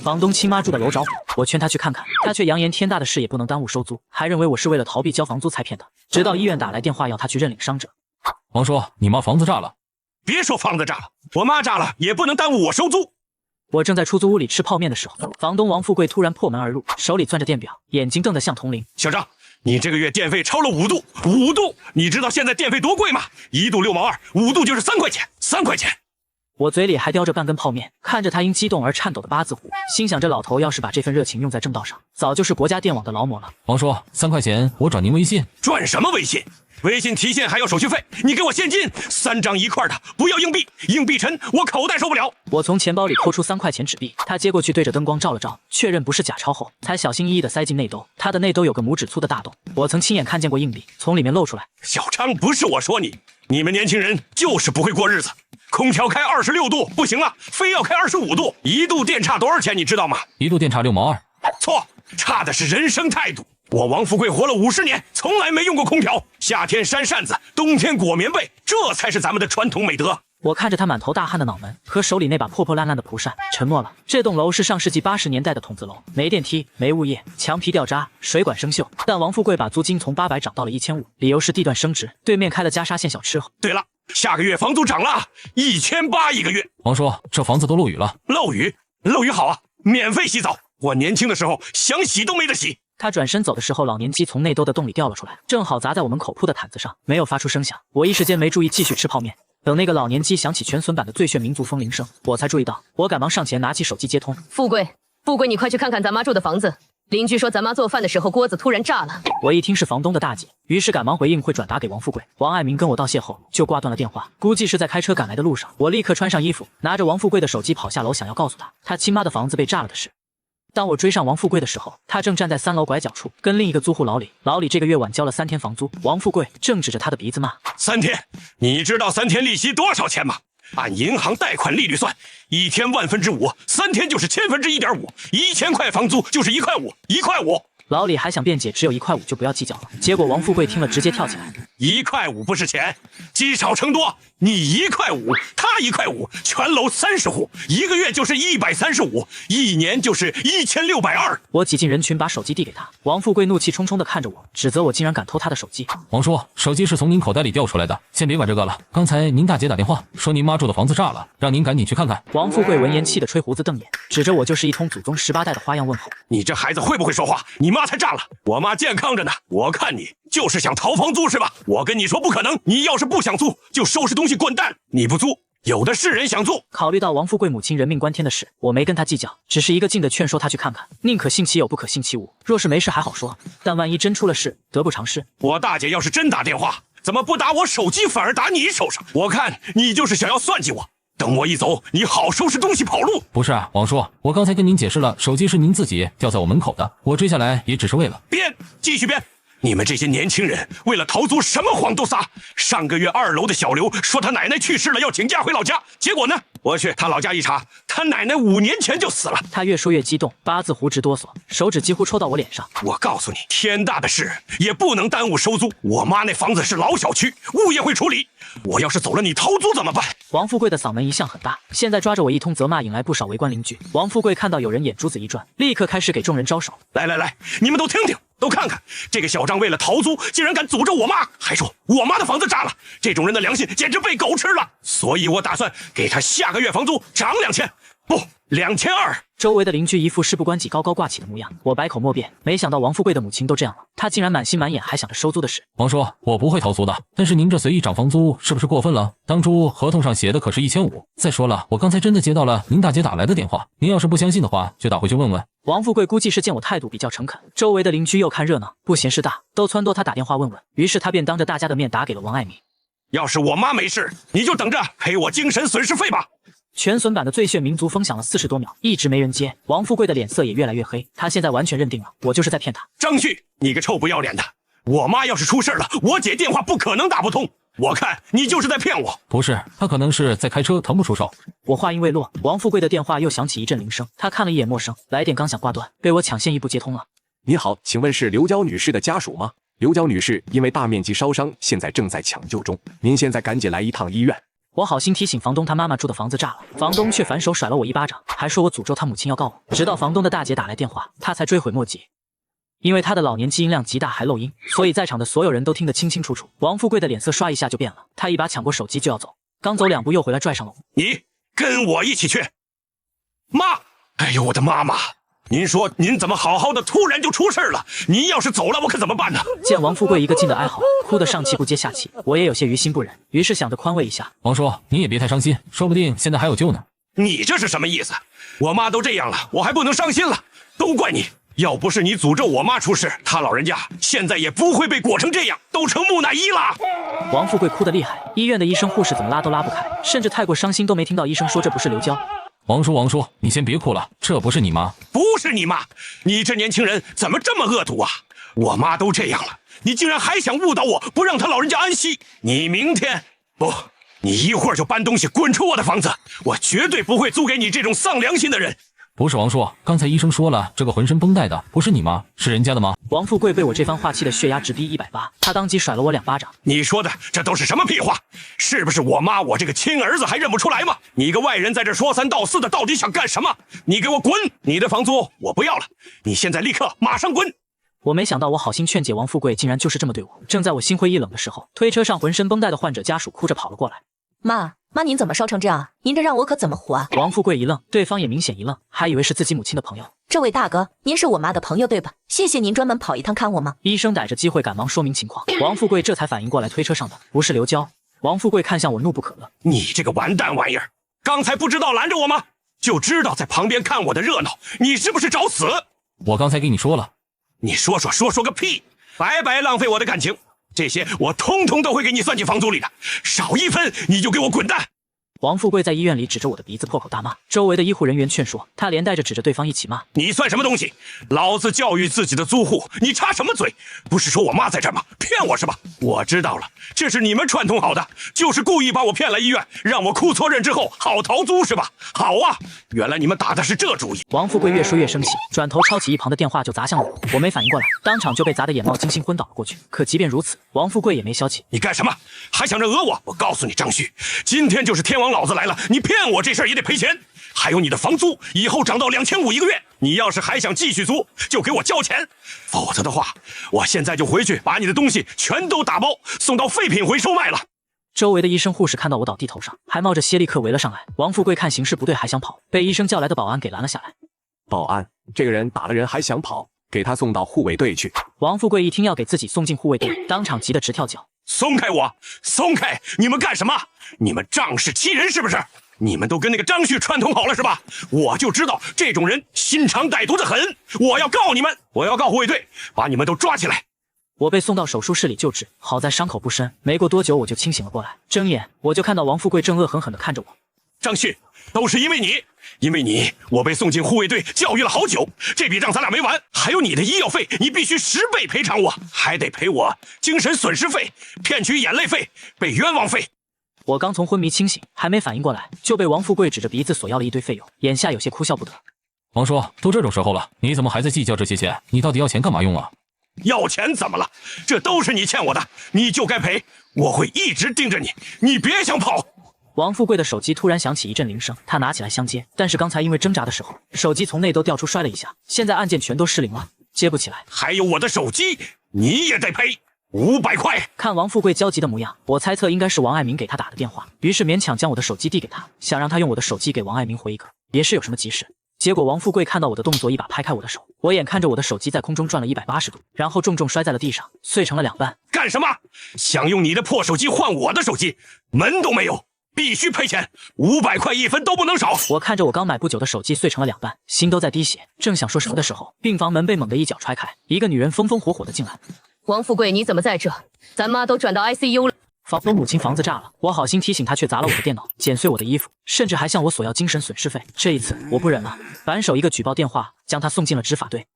房东亲妈住的楼着火，我劝他去看看，他却扬言天大的事也不能耽误收租，还认为我是为了逃避交房租才骗的。直到医院打来电话要他去认领伤者。王叔，你妈房子炸了！别说房子炸了，我妈炸了也不能耽误我收租。我正在出租屋里吃泡面的时候，房东王富贵突然破门而入，手里攥着电表，眼睛瞪得像铜铃。小张，你这个月电费超了5度，5度！你知道现在电费多贵吗？1度6毛2，5度就是3块钱，3块钱。我嘴里还叼着半根泡面，看着他因激动而颤抖的八字胡，心想这老头要是把这份热情用在正道上，早就是国家电网的劳模了。王叔，3块钱我转您微信。转什么微信？微信提现还要手续费，你给我现金，3张1块的，不要硬币，硬币沉，我口袋受不了。我从钱包里抠出3块钱纸币，他接过去对着灯光照了照，确认不是假钞后，才小心翼翼地塞进内兜。他的内兜有个拇指粗的大洞，我曾亲眼看见过硬币从里面露出来。小张，不是我说你，你们年轻人就是不会过日子。空调开26度不行啊，非要开25度，1度电差多少钱你知道吗？1度电差6毛2。错，差的是人生态度。我王富贵活了50年，从来没用过空调，夏天扇扇子，冬天裹棉被，这才是咱们的传统美德。我看着他满头大汗的脑门和手里那把破破烂烂的蒲扇，沉默了。这栋楼是上世纪80年代的筒子楼，没电梯，没物业，墙皮掉渣，水管生锈。但王富贵把租金从800涨到了1500，理由是地段升值，对面开了家沙县小吃后。对了，下个月房租涨了，1800一个月。王叔，这房子都漏雨了。漏雨？漏雨好啊，免费洗澡。我年轻的时候想洗都没得洗。他转身走的时候，老年机从内兜的洞里掉了出来，正好砸在我们口铺的毯子上，没有发出声响。我一时间没注意，继续吃泡面。等那个老年机响起全损版的最炫民族风铃声，我才注意到。我赶忙上前拿起手机接通。富贵，你快去看看咱妈住的房子。邻居说咱妈做饭的时候锅子突然炸了。我一听是房东的大姐，于是赶忙回应会转达给王富贵。王爱民跟我道谢后就挂断了电话，估计是在开车赶来的路上。我立刻穿上衣服，拿着王富贵的手机跑下楼，想要告诉他亲妈的房子被炸了的事。当我追上王富贵的时候，他正站在3楼拐角处，跟另一个租户老李这个月晚交了3天房租。王富贵正指着他的鼻子骂：3天？你知道3天利息多少钱吗？按银行贷款利率算，1天5/1000，3天就是1/1000，1000块房租就是1块5，1块5。老李还想辩解，只有1块5就不要计较了。结果王富贵听了直接跳起来：1块5不是钱，积少成多。你1块5，他1块5，全楼30户，1个月就是135，1年就是1620。我挤进人群，把手机递给他。王富贵怒气冲冲地看着我，指责我竟然敢偷他的手机。王叔，手机是从您口袋里掉出来的，先别管这个了。刚才您大姐打电话说您妈住的房子炸了，让您赶紧去看看。王富贵闻言气得吹胡子瞪眼，指着我就是一通祖宗18代的花样问候。你这孩子会不会说话？你妈才炸了，我妈健康着呢。我看你就是想逃房租是吧？我跟你说不可能，你要是不想租，就收拾东西滚蛋。你不租，有的是人想租。考虑到王富贵母亲人命关天的事，我没跟他计较，只是一个劲地劝说他去看看，宁可信其有，不可信其无。若是没事还好说，但万一真出了事，得不偿失。我大姐要是真打电话，怎么不打我手机，反而打你手上？我看你就是想要算计我。等我一走，你好收拾东西跑路。不是啊，王叔，我刚才跟您解释了，手机是您自己掉在我门口的，我追下来也只是为了……编，继续编。你们这些年轻人为了逃租什么谎都撒。上个月2楼的小刘说他奶奶去世了，要请假回老家，结果呢，我去他老家一查，他奶奶5年前就死了。他越说越激动，八字胡直哆嗦，手指几乎抽到我脸上。我告诉你，天大的事也不能耽误收租。我妈那房子是老小区，物业会处理。我要是走了，你逃租怎么办？王富贵的嗓门一向很大，现在抓着我一通责骂，引来不少围观邻居。王富贵看到有人眼珠子一转，立刻开始给众人招手。来，你们都听听，都看看，这个小张为了逃租，竟然敢诅咒我妈，还说我妈的房子炸了，这种人的良心简直被狗吃了。所以我打算给他下个月房租涨2000，不，2200。周围的邻居一副事不关己高高挂起的模样，我百口莫辩。没想到王富贵的母亲都这样了，她竟然满心满眼还想着收租的事。王叔，我不会逃租的，但是您这随意涨房租是不是过分了？当初合同上写的可是1500。再说了，我刚才真的接到了您大姐打来的电话，您要是不相信的话，就打回去问问。王富贵估计是见我态度比较诚恳，周围的邻居又看热闹，不嫌事大，都撺掇他打电话问问。于是他便当着大家的面打给了王爱民。要是我妈没事，你就等着赔我精神损失费吧。全损版的最炫民族风响了40多秒，一直没人接。王富贵的脸色也越来越黑，他现在完全认定了我就是在骗他。张旭，你个臭不要脸的！我妈要是出事了，我姐电话不可能打不通。我看你就是在骗我。不是，他可能是在开车，腾不出手。我话音未落，王富贵的电话又响起一阵铃声，他看了一眼陌生来电，刚想挂断，被我抢先一步接通了。你好，请问是刘娇女士的家属吗？刘娇女士因为大面积烧伤，现在正在抢救中，您现在赶紧来一趟医院。我好心提醒房东他妈妈住的房子炸了，房东却反手甩了我一巴掌，还说我诅咒他母亲要告我。直到房东的大姐打来电话，他才追悔莫及。因为他的老年机音量极大还漏音，所以在场的所有人都听得清清楚楚。王富贵的脸色刷一下就变了，他一把抢过手机就要走，刚走2步又回来拽上了我。你跟我一起去。妈，哎呦我的妈妈！您说您怎么好好的突然就出事了？您要是走了我可怎么办呢？见王富贵一个劲的哀嚎，哭得上气不接下气，我也有些于心不忍，于是想着宽慰一下王叔，你也别太伤心，说不定现在还有救呢。你这是什么意思？我妈都这样了，我还不能伤心了？都怪你！要不是你诅咒我妈出事，她老人家现在也不会被裹成这样，都成木乃伊了。王富贵哭得厉害，医院的医生护士怎么拉都拉不开，甚至太过伤心都没听到医生说这不是刘娇。王叔，你先别哭了，这不是你妈。不是你妈，你这年轻人怎么这么恶毒啊？我妈都这样了，你竟然还想误导我，不让她老人家安息？你明天不，你一会儿就搬东西滚出我的房子，我绝对不会租给你这种丧良心的人。不是王叔，刚才医生说了，这个浑身绷带的不是你吗？是人家的吗？王富贵被我这番话气得血压直逼180，他当即甩了我2巴掌。你说的这都是什么屁话？是不是我妈我这个亲儿子还认不出来吗？你个外人在这说三道四的，到底想干什么？你给我滚！你的房租我不要了，你现在立刻马上滚！我没想到我好心劝解王富贵竟然就是这么对我。正在我心灰意冷的时候，推车上浑身绷带的患者家属哭着跑了过来。妈，您怎么烧成这样啊？您这让我可怎么活啊？王富贵一愣，对方也明显一愣，还以为是自己母亲的朋友。这位大哥，您是我妈的朋友对吧？谢谢您专门跑一趟看我吗？医生逮着机会赶忙说明情况，王富贵这才反应过来，推车上的不是刘娇。王富贵看向我怒不可遏，你这个完蛋玩意儿，刚才不知道拦着我吗？就知道在旁边看我的热闹，你是不是找死？我刚才跟你说了。你说个屁，白白浪费我的感情，这些我通通都会给你算进房租里的，少1分你就给我滚蛋！王富贵在医院里指着我的鼻子破口大骂，周围的医护人员劝说，他连带着指着对方一起骂。你算什么东西？老子教育自己的租户，你插什么嘴？不是说我妈在这儿吗？骗我是吧？我知道了，这是你们串通好的，就是故意把我骗来医院，让我哭错认之后好逃租是吧？好啊，原来你们打的是这主意。王富贵越说越生气，转头抄起一旁的电话就砸向我，我没反应过来，当场就被砸得眼冒金星昏倒了过去。可即便如此，王富贵也没消气。你干什么？还想着讹我？我告诉你张旭，今天就是天王老子来了，你骗我这事儿也得赔钱。还有你的房租，以后涨到2500一个月，你要是还想继续租，就给我交钱，否则的话，我现在就回去把你的东西全都打包送到废品回收卖了。周围的医生护士看到我倒地头上，还冒着血立刻围了上来。王富贵看形势不对还想跑，被医生叫来的保安给拦了下来。保安，这个人打了人还想跑，给他送到护卫队去。王富贵一听要给自己送进护卫队，当场急得直跳脚。松开我！松开！你们干什么？你们仗势欺人是不是？你们都跟那个张旭串通好了是吧？我就知道这种人心肠歹毒的很，我要告你们，我要告护卫队，把你们都抓起来。我被送到手术室里救治，好在伤口不深，没过多久我就清醒了过来。睁眼我就看到王富贵正恶狠狠地看着我。张旭，都是因为你，我被送进护卫队教育了好久，这笔账咱俩没完。还有你的医药费，你必须10倍赔偿我，还得赔我精神损失费、骗取眼泪费、被冤枉费。我刚从昏迷清醒，还没反应过来，就被王富贵指着鼻子索要了一堆费用，眼下有些哭笑不得。王叔，都这种时候了，你怎么还在计较这些钱？你到底要钱干嘛用啊？要钱怎么了？这都是你欠我的，你就该赔。我会一直盯着你，你别想跑。王富贵的手机突然响起一阵铃声，他拿起来相接，但是刚才因为挣扎的时候，手机从内兜掉出摔了一下，现在按键全都失灵了，接不起来。还有我的手机，你也得赔500块。看王富贵焦急的模样，我猜测应该是王爱民给他打的电话，于是勉强将我的手机递给他，想让他用我的手机给王爱民回一个，别是有什么急事。结果王富贵看到我的动作，一把拍开我的手，我眼看着我的手机在空中转了180度，然后重重摔在了地上，碎成了2半。干什么？想用你的破手机换我的手机？门都没有！必须赔钱，500块1分都不能少。我看着我刚买不久的手机碎成了2半，心都在滴血。正想说什么的时候，病房门被猛地一脚踹开，一个女人风风火火的进来。王富贵，你怎么在这？咱妈都转到 ICU 了。房东母亲房子炸了，我好心提醒她，却砸了我的电脑，剪碎我的衣服，甚至还向我索要精神损失费。这一次我不忍了，反手一个举报电话，将她送进了执法队。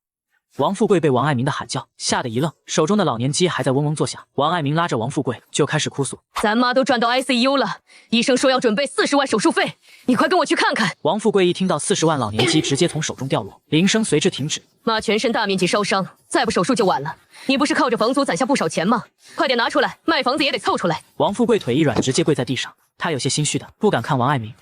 王富贵被王爱民的喊叫吓得一愣，手中的老年机还在嗡嗡作响。王爱民拉着王富贵就开始哭诉：“咱妈都转到 ICU 了，医生说要准备40万手术费，你快跟我去看看。”王富贵一听到40万，老年机直接从手中掉落，铃声随之停止。妈全身大面积烧伤，再不手术就晚了。你不是靠着房租攒下不少钱吗？快点拿出来，卖房子也得凑出来。王富贵腿一软，直接跪在地上，他有些心虚的不敢看王爱民。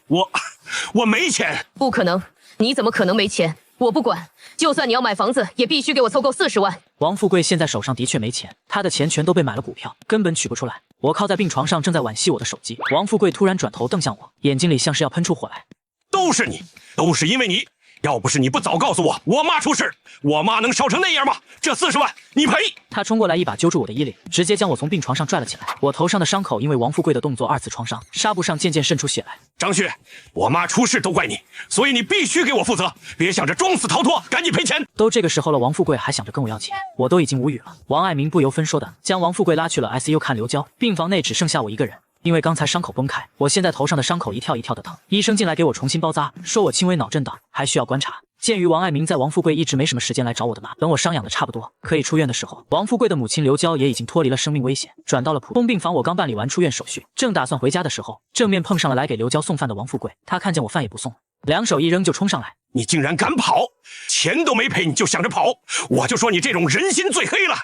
我没钱。不可能，你怎么可能没钱？我不管，就算你要买房子，也必须给我凑够40万。王富贵现在手上的确没钱，他的钱全都被买了股票，根本取不出来。我靠在病床上，正在惋惜我的手机。王富贵突然转头瞪向我，眼睛里像是要喷出火来。都是你，都是因为你！要不是你不早告诉我，我妈出事，我妈能烧成那样吗？这40万你赔！他冲过来一把揪住我的衣领，直接将我从病床上拽了起来。我头上的伤口因为王富贵的动作2次创伤，纱布上渐渐渗出血来。张旭，我妈出事都怪你，所以你必须给我负责，别想着装死逃脱，赶紧赔钱！都这个时候了，王富贵还想着跟我要钱，我都已经无语了。王爱民不由分说的将王富贵拉去了 ICU 看刘娇，病房内只剩下我一个人。因为刚才伤口崩开，我现在头上的伤口一跳一跳的疼。医生进来给我重新包扎，说我轻微脑震荡，还需要观察。鉴于王爱民在王富贵一直没什么时间来找我的嘛，等我伤养的差不多可以出院的时候，王富贵的母亲刘娇也已经脱离了生命危险，转到了普通病房。我刚办理完出院手续，正打算回家的时候，正面碰上了来给刘娇送饭的王富贵。他看见我饭也不送，两手一扔就冲上来。你竟然敢跑，钱都没赔你就想着跑，我就说你这种人心最黑了。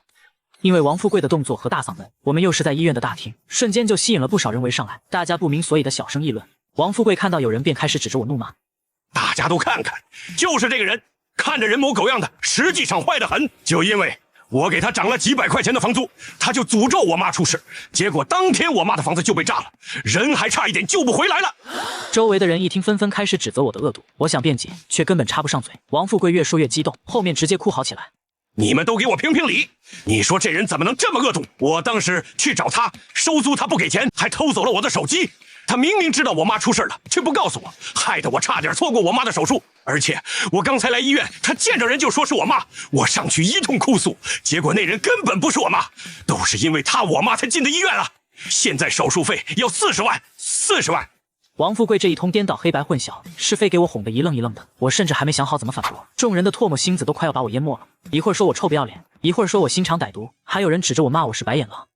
因为王富贵的动作和大嗓门，我们又是在医院的大厅，瞬间就吸引了不少人围上来，大家不明所以的小声议论。王富贵看到有人便开始指着我怒骂：“大家都看看，就是这个人，看着人模狗样的，实际上坏得很。就因为我给他涨了几百块钱的房租，他就诅咒我妈出事，结果当天我妈的房子就被炸了，人还差一点救不回来了。”周围的人一听，纷纷开始指责我的恶毒。我想辩解，却根本插不上嘴。王富贵越说越激动，后面直接哭嚎起来。你们都给我评评理！你说这人怎么能这么恶毒？我当时去找他收租，他不给钱，还偷走了我的手机。他明明知道我妈出事了，却不告诉我，害得我差点错过我妈的手术。而且我刚才来医院，他见着人就说是我妈，我上去一通哭诉，结果那人根本不是我妈，都是因为他我妈才进的医院啊！现在手术费要40万，40万！王富贵这一通颠倒黑白混淆，是非给我哄得一愣一愣的。我甚至还没想好怎么反驳，众人的唾沫星子都快要把我淹没了。一会儿说我臭不要脸，一会儿说我心肠歹毒，还有人指着我骂我是白眼狼。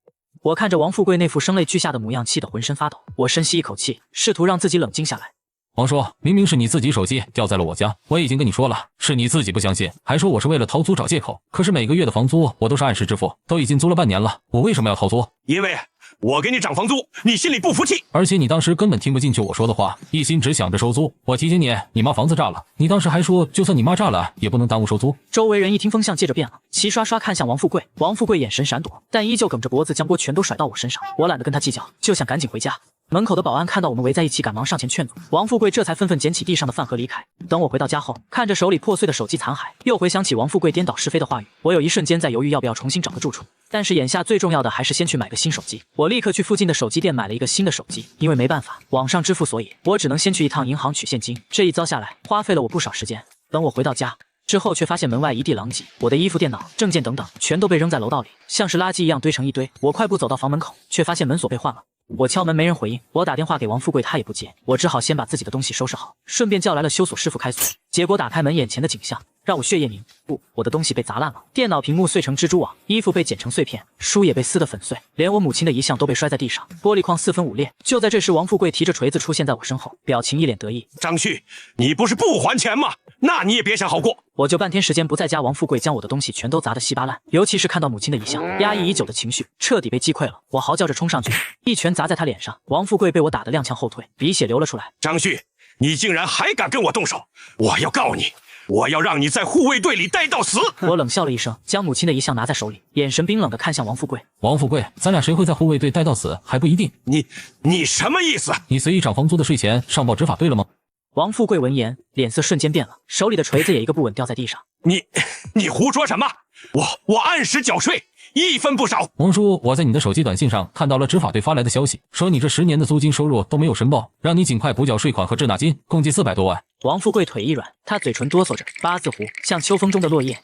我看着王富贵那副声泪俱下的模样，气得浑身发抖。我深吸一口气，试图让自己冷静下来。王叔，明明是你自己手机掉在了我家，我已经跟你说了，是你自己不相信，还说我是为了逃租找借口。可是每个月的房租我都是按时支付，都已经租了半年了，我为什么要逃租？因为我给你涨房租，你心里不服气，而且你当时根本听不进去我说的话，一心只想着收租。我提醒你，你妈房子炸了，你当时还说就算你妈炸了也不能耽误收租。周围人一听，风向接着变了，齐刷刷看向王富贵。王富贵眼神闪躲，但依旧梗着脖子将锅全都甩到我身上。我懒得跟他计较，就想赶紧回家。门口的保安看到我们围在一起，赶忙上前劝阻。王富贵这才愤愤捡起地上的饭盒离开。等我回到家后，看着手里破碎的手机残骸，又回想起王富贵颠倒是非的话语，我有一瞬间在犹豫要不要重新找个住处。但是眼下最重要的还是先去买个新手机。我立刻去附近的手机店买了一个新的手机，因为没办法网上支付，所以我只能先去一趟银行取现金。这一遭下来，花费了我不少时间。等我回到家之后，却发现门外一地狼藉，我的衣服、电脑、证件等等全都被扔在楼道里，像是垃圾一样堆成一堆。我快步走到房门口，却发现门锁被换了。我敲门没人回应，我打电话给王富贵，他也不接，我只好先把自己的东西收拾好，顺便叫来了修锁师傅开锁。结果打开门，眼前的景象让我血液凝。不，我的东西被砸烂了，电脑屏幕碎成蜘蛛网，衣服被剪成碎片，书也被撕得粉碎，连我母亲的遗像都被摔在地上，玻璃框4分5裂。就在这时，王富贵提着锤子出现在我身后，表情一脸得意。张旭，你不是不还钱吗？那你也别想好过。我就半天时间不在家，王富贵将我的东西全都砸得稀巴烂，尤其是看到母亲的遗像，压抑已久的情绪彻底被击溃了。我嚎叫着冲上去，一拳砸在他脸上，王富贵被我打得踉跄后退，鼻血流了出来。张旭，你竟然还敢跟我动手，我要告你，我要让你在护卫队里待到死！我冷笑了一声，将母亲的遗像拿在手里，眼神冰冷地看向王富贵。王富贵，咱俩谁会在护卫队待到死还不一定。你什么意思？你随意涨房租的税钱上报执法队了吗？王富贵闻言，脸色瞬间变了，手里的锤子也一个不稳掉在地上。你胡说什么？我按时缴税，1分不少。王叔，我在你的手机短信上看到了执法队发来的消息，说你这10年的租金收入都没有申报，让你尽快补缴税款和滞纳金，共计400多万。王富贵腿一软，他嘴唇哆嗦着，八字胡像秋风中的落叶。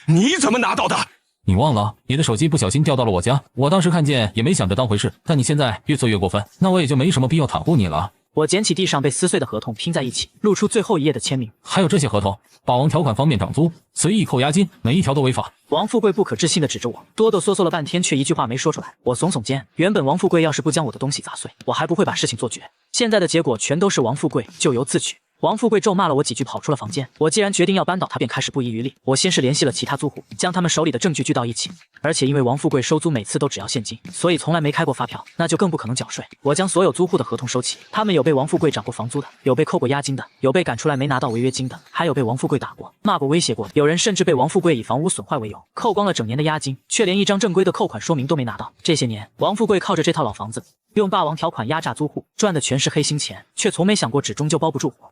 你怎么拿到的？你忘了，你的手机不小心掉到了我家，我当时看见也没想着当回事，但你现在越做越过分，那我也就没什么必要袒护你了。我捡起地上被撕碎的合同拼在一起，露出最后一页的签名。还有这些合同，霸王条款方面涨租，随意扣押金，每一条都违法。王富贵不可置信地指着我，哆哆嗦嗦了半天，却一句话没说出来。我耸耸肩，原本王富贵要是不将我的东西砸碎，我还不会把事情做绝。现在的结果全都是王富贵咎由自取。王富贵咒骂了我几句，跑出了房间。我既然决定要扳倒他，便开始不遗余力。我先是联系了其他租户，将他们手里的证据聚到一起。而且因为王富贵收租每次都只要现金，所以从来没开过发票，那就更不可能缴税。我将所有租户的合同收齐，他们有被王富贵涨过房租的，有被扣过押金的，有被赶出来没拿到违约金的，还有被王富贵打过、骂过、威胁过。有人甚至被王富贵以房屋损坏为由，扣光了整年的押金，却连一张正规的扣款说明都没拿到。这些年，王富贵靠着这套老房子，用霸王条款压榨租户，赚的全是黑心钱，却从没想过纸终究包不住火。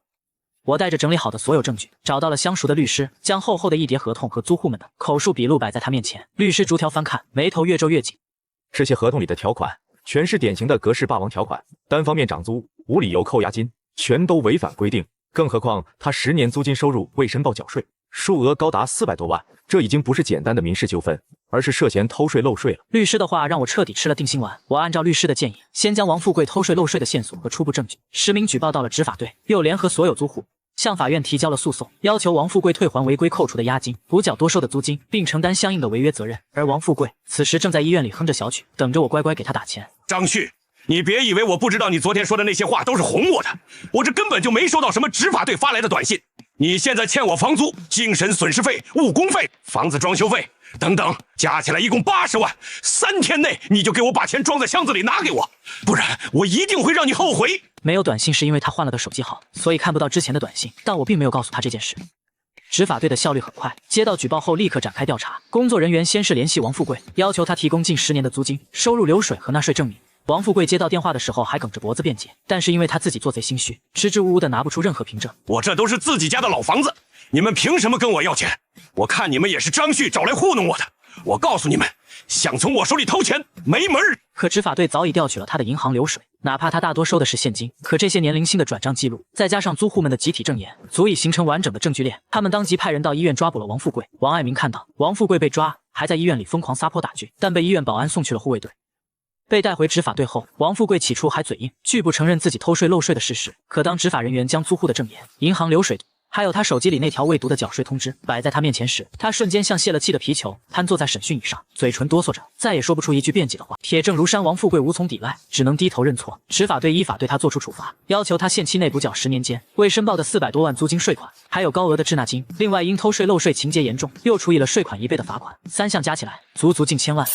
我带着整理好的所有证据，找到了相熟的律师，将厚厚的一叠合同和租户们的口述笔录摆在他面前。律师逐条翻看，眉头越皱越紧。这些合同里的条款全是典型的格式霸王条款，单方面涨租，无理由扣押金，全都违反规定。更何况他10年租金收入未申报缴税，数额高达400多万，这已经不是简单的民事纠纷，而是涉嫌偷税漏税了。律师的话让我彻底吃了定心丸。我按照律师的建议，先将王富贵偷税漏税的线索和初步证据实名举报到了执法队，又联合所有租户向法院提交了诉讼，要求王富贵退还违规扣除的押金，补缴多收的租金，并承担相应的违约责任。而王富贵此时正在医院里哼着小曲，等着我乖乖给他打钱。张旭，你别以为我不知道你昨天说的那些话都是哄我的，我这根本就没收到什么执法队发来的短信。你现在欠我房租、精神损失费、误工费、房子装修费等等，加起来一共80万。3天内你就给我把钱装在箱子里拿给我，不然我一定会让你后悔。没有短信是因为他换了个手机号，所以看不到之前的短信，但我并没有告诉他这件事。执法队的效率很快，接到举报后立刻展开调查。工作人员先是联系王富贵，要求他提供近10年的租金、收入流水和纳税证明。王富贵接到电话的时候还梗着脖子辩解，但是因为他自己做贼心虚，支支吾吾的拿不出任何凭证。我这都是自己家的老房子，你们凭什么跟我要钱？我看你们也是张旭找来糊弄我的。我告诉你们，想从我手里偷钱没门儿。可执法队早已调取了他的银行流水，哪怕他大多收的是现金，可这些年零星的转账记录，再加上租户们的集体证言，足以形成完整的证据链。他们当即派人到医院抓捕了王富贵。王爱民看到王富贵被抓，还在医院里疯狂撒泼打拒，但被医院保安送去了护卫队。被带回执法队后，王富贵起初还嘴硬，拒不承认自己偷税漏税的事实。可当执法人员将租户的证言、银行流水还有他手机里那条未读的缴税通知摆在他面前时，他瞬间像泄了气的皮球，瘫坐在审讯椅上，嘴唇哆嗦着，再也说不出一句辩解的话。铁证如山，王富贵无从抵赖，只能低头认错。执法队依法对他作出处罚，要求他限期内补缴10年间未申报的400多万租金税款，还有高额的滞纳金。另外因偷税漏税情节严重，又处以了税款1倍的罚款，3项加起来足近1000万。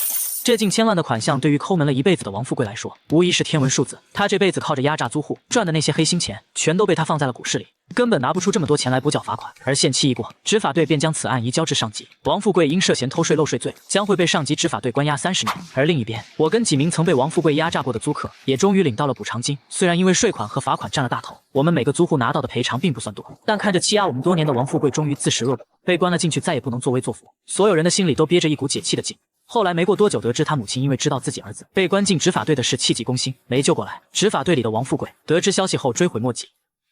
这近1000万的款项对于抠门了一辈子的王富贵来说，无疑是天文数字。他这辈子靠着压榨租户赚的那些黑心钱，全都被他放在了股市里，根本拿不出这么多钱来补缴罚款。而限期一过，执法队便将此案移交至上级。王富贵因涉嫌偷税漏税罪，将会被上级执法队关押30年。而另一边，我跟几名曾被王富贵压榨过的租客，也终于领到了补偿金。虽然因为税款和罚款占了大头，我们每个租户拿到的赔偿并不算多，但看着欺压我们多年的王富贵终于自食恶果，被关了进去，再也不能作威作福，所有人的心里都憋着一股解气的劲。后来没过多久，得知他母亲因为知道自己儿子被关进执法队的事，气急攻心，没救过来。执法队里的王富贵得知消息后追悔莫及。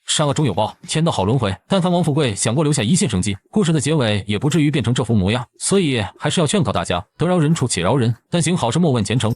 善恶终有报，天道好轮回。但凡王富贵想过留下一线生机，故事的结尾也不至于变成这副模样。所以还是要劝告大家，得饶人处且饶人，但行好事莫问前程。